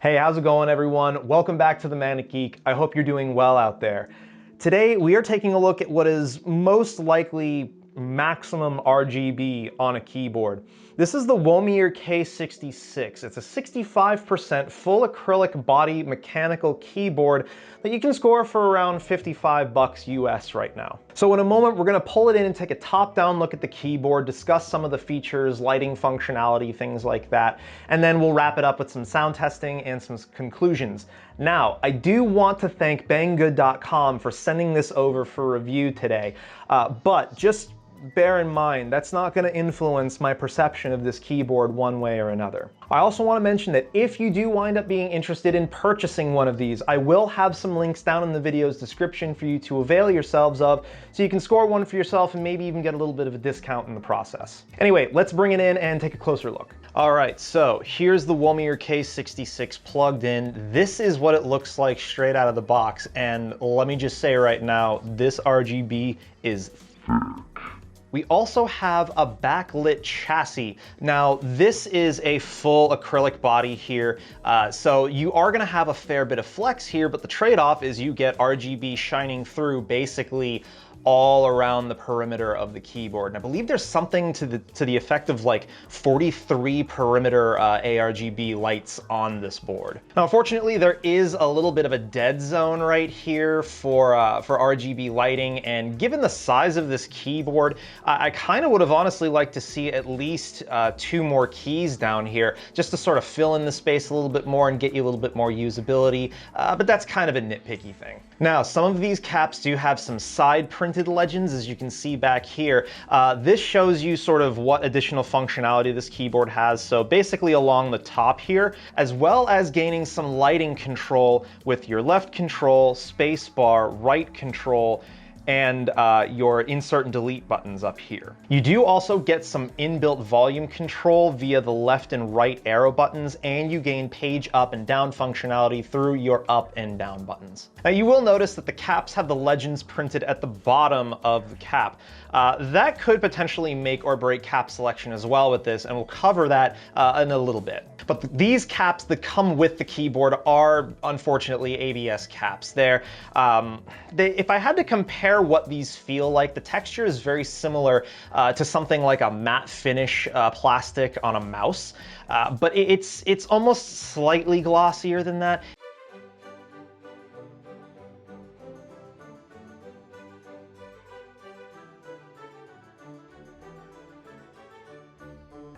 Hey, how's it going, everyone? Welcome back to the Manic Geek. I hope you're doing well out there. Today, we are taking a look at what is most likely maximum RGB on a keyboard. This is the Womier K66. It's a 65% full acrylic body mechanical keyboard that you can score for around $55 US right now. So in a moment, we're gonna pull it in and take a top-down look at the keyboard, discuss some of the features, lighting functionality, things like that, and then we'll wrap it up with some sound testing and some conclusions. Now, I do want to thank Banggood.com for sending this over for review today, but just bear in mind, that's not going to influence my perception of this keyboard one way or another. I also want to mention that if you do wind up being interested in purchasing one of these, I will have some links down in the video's description for you to avail yourselves of, so you can score one for yourself and maybe even get a little bit of a discount in the process. Anyway, let's bring it in and take a closer look. All right, so here's the Womier K66 plugged in. This is what it looks like straight out of the box, and let me just say right now, this RGB is thick. We also have a backlit chassis. Now, this is a full acrylic body here, so you are gonna have a fair bit of flex here, but the trade-off is you get RGB shining through basically all around the perimeter of the keyboard. And I believe there's something to the effect of like 43 perimeter ARGB lights on this board. Now, unfortunately, there is a little bit of a dead zone right here for RGB lighting, and given the size of this keyboard, I kind of would have honestly liked to see at least 2 more keys down here, just to sort of fill in the space a little bit more and get you a little bit more usability, but that's kind of a nitpicky thing. Now, some of these caps do have some side printed legends, as you can see back here. This shows you sort of what additional functionality this keyboard has. So basically along the top here, as well as gaining some lighting control with your left control, space bar, right control, and your insert and delete buttons up here. You do also get some inbuilt volume control via the left and right arrow buttons, and you gain page up and down functionality through your up and down buttons. Now, you will notice that the caps have the legends printed at the bottom of the cap. That could potentially make or break cap selection as well with this, and we'll cover that in a little bit. But these caps that come with the keyboard are unfortunately ABS caps. If I had to compare what these feel like, the texture is very similar to something like a matte finish plastic on a mouse, but it's almost slightly glossier than that.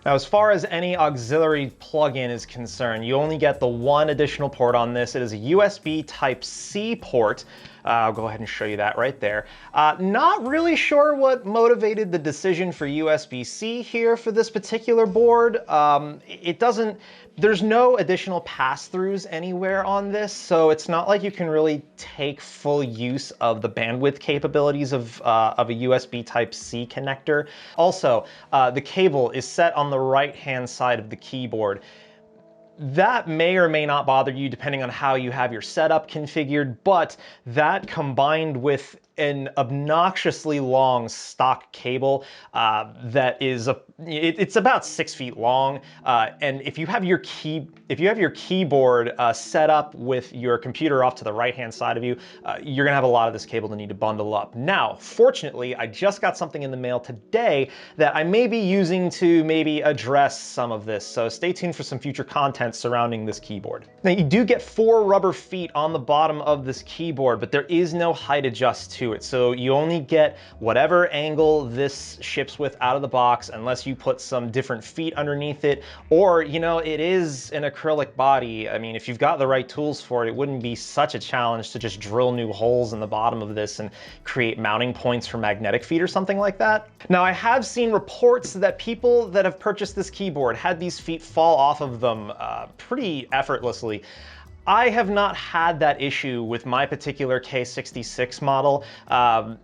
Now, as far as any auxiliary plug-in is concerned, you only get the one additional port on this. It is a USB Type-C port. I'll go ahead and show you that right there. Not really sure what motivated the decision for USB-C here for this particular board. There's no additional pass-throughs anywhere on this, so it's not like you can really take full use of the bandwidth capabilities of a USB Type-C connector. Also, the cable is set on the right-hand side of the keyboard. That may or may not bother you depending on how you have your setup configured, but that combined with an obnoxiously long stock cable that is it's about 6 feet long, and if you have your keyboard set up with your computer off to the right hand side of you, you're gonna have a lot of this cable to need to bundle up. Now, fortunately, I just got something in the mail today that I may be using to maybe address some of this, so stay tuned for some future content surrounding this keyboard. Now, you do get 4 rubber feet on the bottom of this keyboard, but there is no height adjust to it, so you only get whatever angle this ships with out of the box, unless you put some different feet underneath it, or, you know, it is an acrylic body. I mean, if you've got the right tools for it, it wouldn't be such a challenge to just drill new holes in the bottom of this and create mounting points for magnetic feet or something like that. Now, I have seen reports that people that have purchased this keyboard had these feet fall off of them pretty effortlessly. I have not had that issue with my particular K66 model.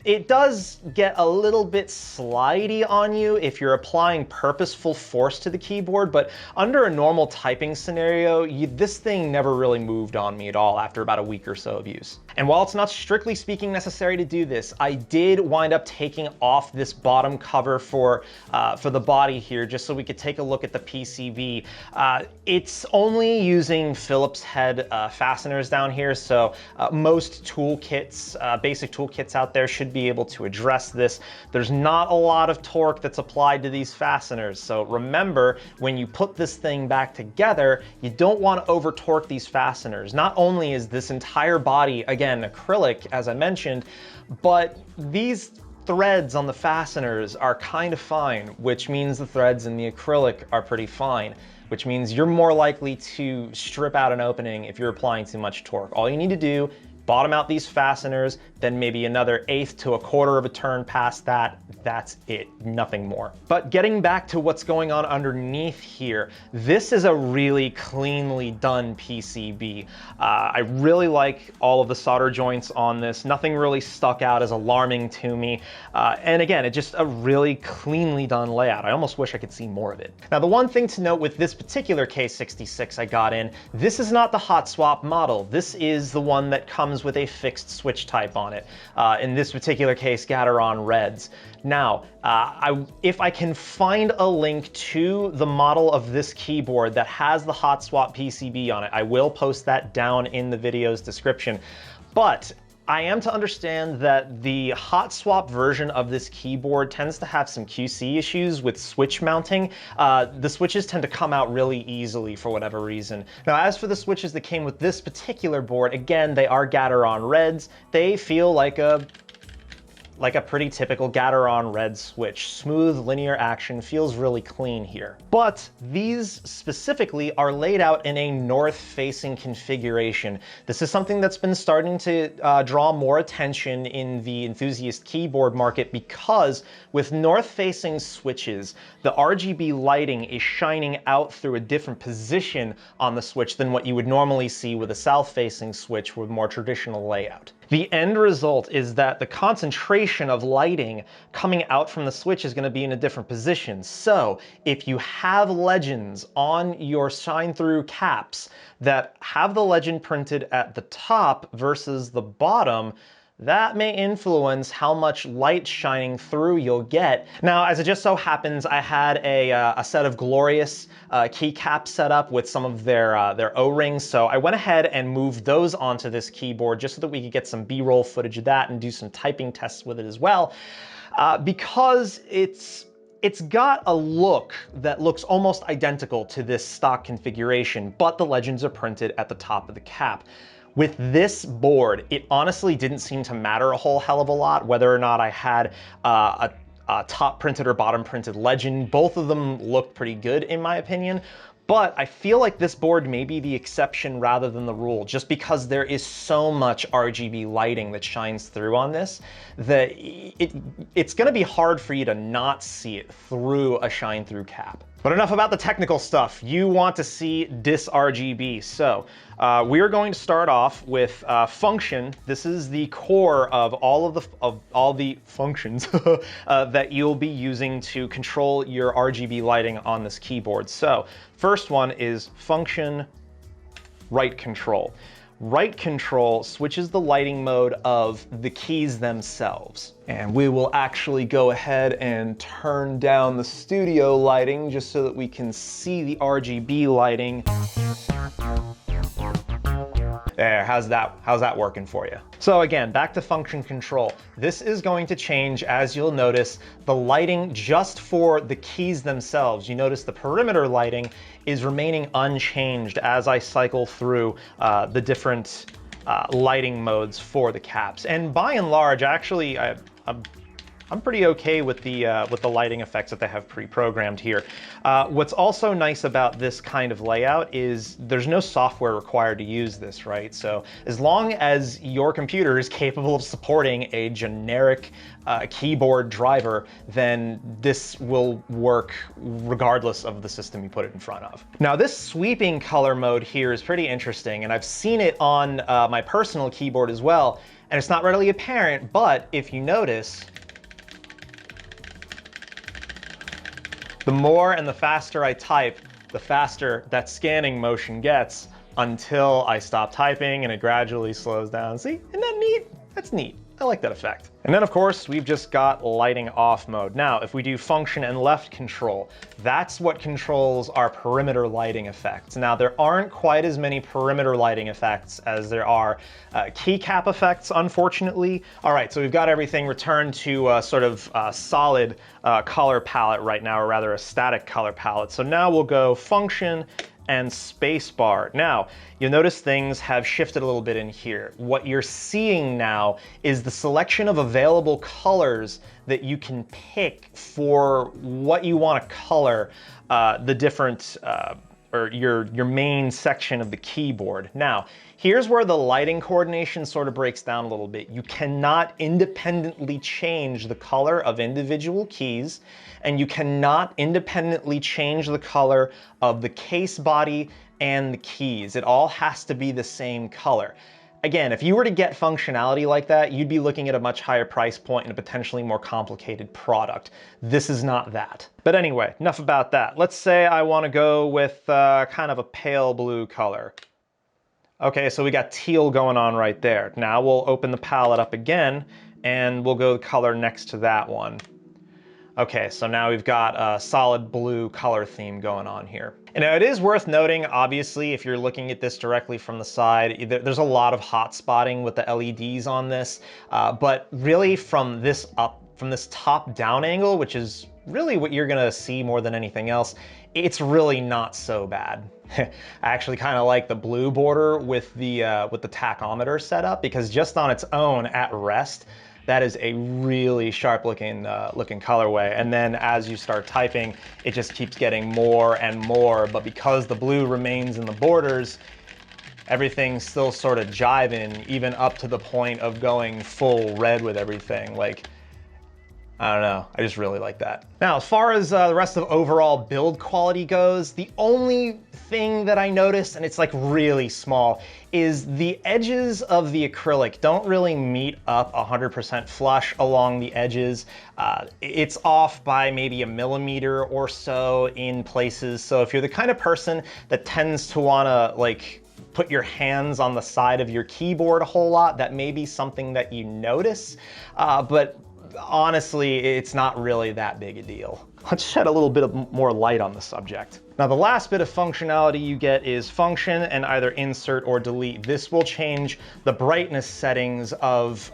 It does get a little bit slidey on you if you're applying purposeful force to the keyboard, but under a normal typing scenario, this thing never really moved on me at all after about a week or so of use. And while it's not strictly speaking necessary to do this, I did wind up taking off this bottom cover for the body here, just so we could take a look at the PCB. It's only using Phillips head fasteners down here, so most toolkits, basic toolkits out there should be able to address this. There's not a lot of torque that's applied to these fasteners, so remember, when you put this thing back together, you don't want to over torque these fasteners. Not only is this entire body, again, acrylic, as I mentioned, but these threads on the fasteners are kind of fine, which means the threads in the acrylic are pretty fine, which means you're more likely to strip out an opening if you're applying too much torque. All you need to do, bottom out these fasteners, then maybe another 1/8 to 1/4 of a turn past that. That's it, nothing more. But getting back to what's going on underneath here, this is a really cleanly done PCB. I really like all of the solder joints on this. Nothing really stuck out as alarming to me. And again, it's just a really cleanly done layout. I almost wish I could see more of it. Now, the one thing to note with this particular K66 I got in, this is not the hot swap model. This is the one that comes with a fixed switch type on it. In this particular case, Gateron Reds. Now, if I can find a link to the model of this keyboard that has the hot swap PCB on it, I will post that down in the video's description. But I am to understand that the hot swap version of this keyboard tends to have some QC issues with switch mounting. The switches tend to come out really easily for whatever reason. Now, as for the switches that came with this particular board, again, they are Gateron Reds. They feel like a pretty typical Gateron Red switch. Smooth, linear action, feels really clean here. But these specifically are laid out in a north-facing configuration. This is something that's been starting to draw more attention in the enthusiast keyboard market, because with north-facing switches, the RGB lighting is shining out through a different position on the switch than what you would normally see with a south-facing switch with more traditional layout. The end result is that the concentration of lighting coming out from the switch is going to be in a different position. So if you have legends on your shine-through caps that have the legend printed at the top versus the bottom, that may influence how much light shining through you'll get. Now, as it just so happens, I had a set of glorious keycaps set up with some of their O-rings, so I went ahead and moved those onto this keyboard just so that we could get some B-roll footage of that and do some typing tests with it as well, because it's got a look that looks almost identical to this stock configuration, but the legends are printed at the top of the cap. With this board, it honestly didn't seem to matter a whole hell of a lot whether or not I had a top printed or bottom printed legend. Both of them looked pretty good in my opinion. But I feel like this board may be the exception rather than the rule, just because there is so much RGB lighting that shines through on this that it's going to be hard for you to not see it through a shine-through cap. But enough about the technical stuff. You want to see this RGB. So we are going to start off with function. This is the core of all the functions that you'll be using to control your RGB lighting on this keyboard. So first one is function right control. Right control switches the lighting mode of the keys themselves. And we will actually go ahead and turn down the studio lighting just so that we can see the RGB lighting. There, how's that working for you? So again, back to function control. This is going to change, as you'll notice, the lighting just for the keys themselves. You notice the perimeter lighting is remaining unchanged as I cycle through the different lighting modes for the caps. And by and large, actually, I'm pretty okay with the lighting effects that they have pre-programmed here. What's also nice about this kind of layout is there's no software required to use this, right? So as long as your computer is capable of supporting a generic keyboard driver, then this will work regardless of the system you put it in front of. Now, this sweeping color mode here is pretty interesting, and I've seen it on my personal keyboard as well, and it's not readily apparent, but if you notice, the more and the faster I type, the faster that scanning motion gets until I stop typing and it gradually slows down. See, isn't neat? That's neat. I like that effect. And then of course, we've just got lighting off mode. Now, if we do function and left control, that's what controls our perimeter lighting effects. Now, there aren't quite as many perimeter lighting effects as there are keycap effects, unfortunately. All right, so we've got everything returned to a sort of solid color palette right now, or rather a static color palette. So now we'll go function and spacebar. Now, you'll notice things have shifted a little bit in here. What you're seeing now is the selection of available colors that you can pick for what you want to color the different, or your main section of the keyboard. Now, here's where the lighting coordination sort of breaks down a little bit. You cannot independently change the color of individual keys, and you cannot independently change the color of the case body and the keys. It all has to be the same color. Again, if you were to get functionality like that, you'd be looking at a much higher price point and a potentially more complicated product. This is not that. But anyway, enough about that. Let's say I want to go with kind of a pale blue color. Okay, so we got teal going on right there. Now we'll open the palette up again and we'll go the color next to that one. Okay, so now we've got a solid blue color theme going on here. And now it is worth noting, obviously, if you're looking at this directly from the side, there's a lot of hot spotting with the LEDs on this, but really from this top down angle, which is really what you're gonna see more than anything else, it's really not so bad. I actually kind of like the blue border with the tachometer setup, because just on its own at rest, that is a really sharp looking colorway. And then as you start typing, it just keeps getting more and more. But because the blue remains in the borders, everything's still sort of jiving, even up to the point of going full red with everything. Like, I don't know, I just really like that. Now, as far as the rest of overall build quality goes, the only thing that I noticed, and it's like really small, is the edges of the acrylic don't really meet up 100% flush along the edges. It's off by maybe a millimeter or so in places. So if you're the kind of person that tends to wanna like put your hands on the side of your keyboard a whole lot, that may be something that you notice, but honestly, it's not really that big a deal. Let's shed a little bit of more light on the subject. Now, the last bit of functionality you get is function and either insert or delete. This will change the brightness settings of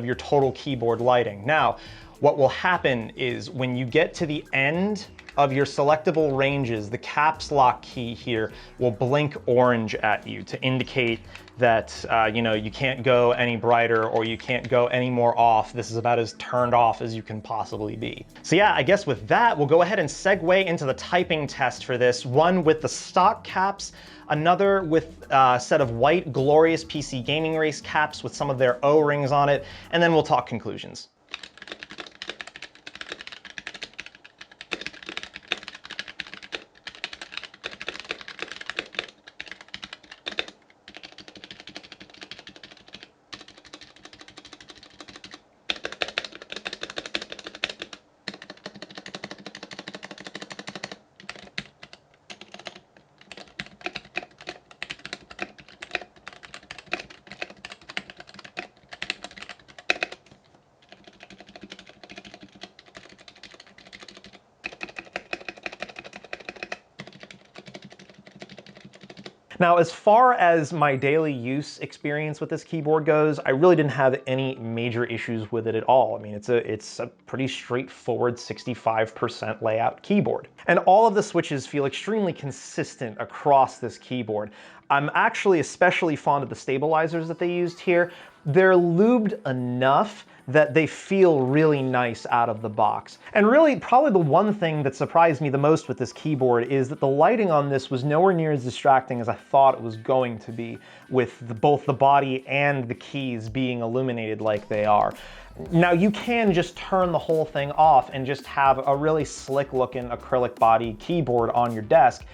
your total keyboard lighting. Now, what will happen is when you get to the end of your selectable ranges, the caps lock key here will blink orange at you to indicate that you know, you can't go any brighter or you can't go any more off. This is about as turned off as you can possibly be. So yeah, I guess with that, we'll go ahead and segue into the typing test for this. One with the stock caps, another with a set of white Glorious PC Gaming Race caps with some of their O-rings on it, and then we'll talk conclusions. Now, as far as my daily use experience with this keyboard goes, I really didn't have any major issues with it at all. I mean, it's a pretty straightforward 65% layout keyboard. And all of the switches feel extremely consistent across this keyboard. I'm actually especially fond of the stabilizers that they used here. They're lubed enough that they feel really nice out of the box. And really, probably the one thing that surprised me the most with this keyboard is that the lighting on this was nowhere near as distracting as I thought it was going to be, with both the body and the keys being illuminated like they are. Now, you can just turn the whole thing off and just have a really slick looking acrylic body keyboard on your desk.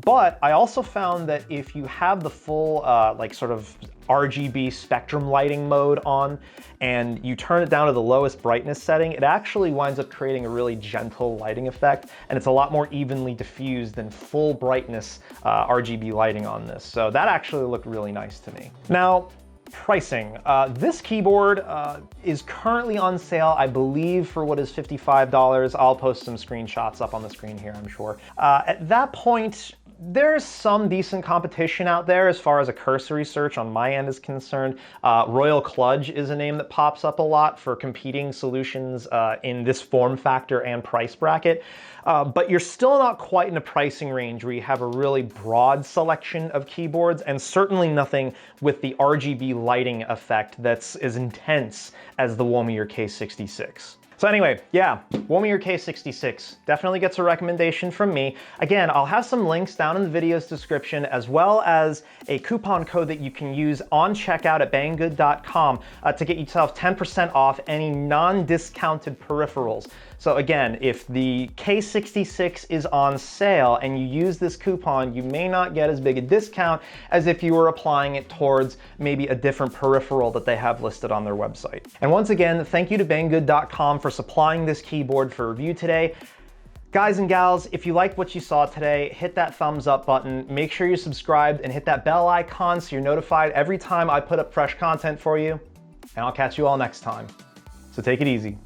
But I also found that if you have the full like sort of RGB spectrum lighting mode on and you turn it down to the lowest brightness setting, it actually winds up creating a really gentle lighting effect, and it's a lot more evenly diffused than full brightness RGB lighting on this. So that actually looked really nice to me. Now, Pricing. This keyboard is currently on sale, I believe, for what is $55. I'll post some screenshots up on the screen here, I'm sure. At that point, there's some decent competition out there as far as a cursory search on my end is concerned. Royal Kludge is a name that pops up a lot for competing solutions in this form factor and price bracket. But you're still not quite in a pricing range where you have a really broad selection of keyboards, and certainly nothing with the RGB lighting effect that's as intense as the Womier K66. So anyway, yeah, Womier K66 definitely gets a recommendation from me. Again, I'll have some links down in the video's description, as well as a coupon code that you can use on checkout at banggood.com to get yourself 10% off any non-discounted peripherals. So again, if the K66 is on sale and you use this coupon, you may not get as big a discount as if you were applying it towards maybe a different peripheral that they have listed on their website. And once again, thank you to banggood.com for supplying this keyboard for review today. Guys and gals, if you liked what you saw today, hit that thumbs up button, make sure you're subscribed, and hit that bell icon so you're notified every time I put up fresh content for you. And I'll catch you all next time. So take it easy.